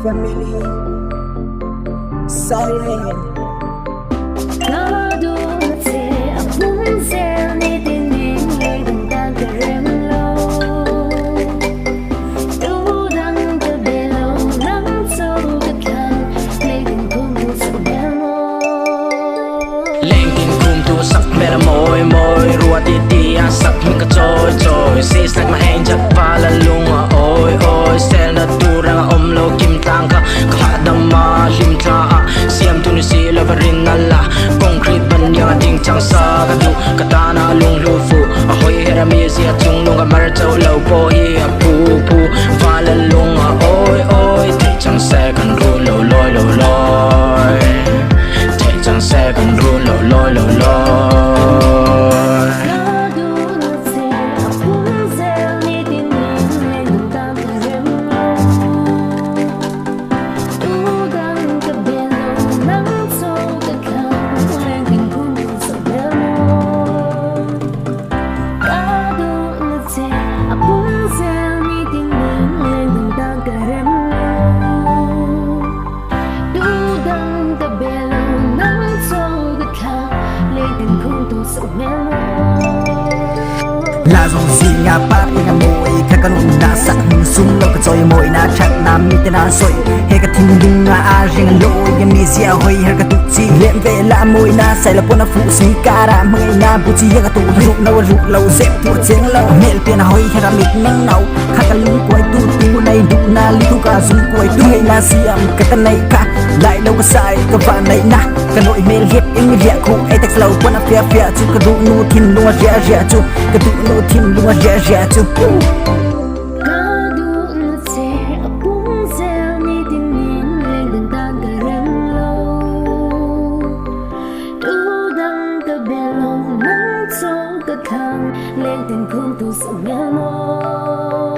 family silent. Mera môi môi rùa tì tì à sắc mình cả trôi trôi xì sắc mà anh chặt pha là lung à ôi ôi sel na tu rang om lo kim tang ka khá đam ma lim tha à xiêm tu ni xì la varin na la concrete ban yang ding chang sa ka tu ka ta na lung lu fu a hoi hera mi sia chung lung ka mar chau lo po hi a pu pu pha la lung à ôi ôi te chang se kan ru lo loi lo loi te chang se kan ru lo loi lo loi. La dòng gì ngà bát ngà môi khá cả nụ nà sắc sung lâu cả trôi môi nà chắc nà mi tên nà sôi hay cả thinh đinh ngà a riêng lôi ngà mi xia hơi hay cả tụ chi lệm về là môi nà say là quân nà phụ sĩ cả ra mây nà bù chi hay cả tụ rụt lâu dẹp thua chén lâu mẹ tiền hơi hay cả mít nắng nấu khá cả lưng quay tu này đu nà li thu cả dung quay tu hay nà xiêm cả cái này cả lại đâu có sai cả vạn này nà cả nội mê liệt in rẻ khu ai tách lâu quân nà phía phía chú cả đủ nụ thiên lùa rẻ chú cả đủ nụ thiên lùa rẻ chú. Lên tình khung tu sự nhớ mơ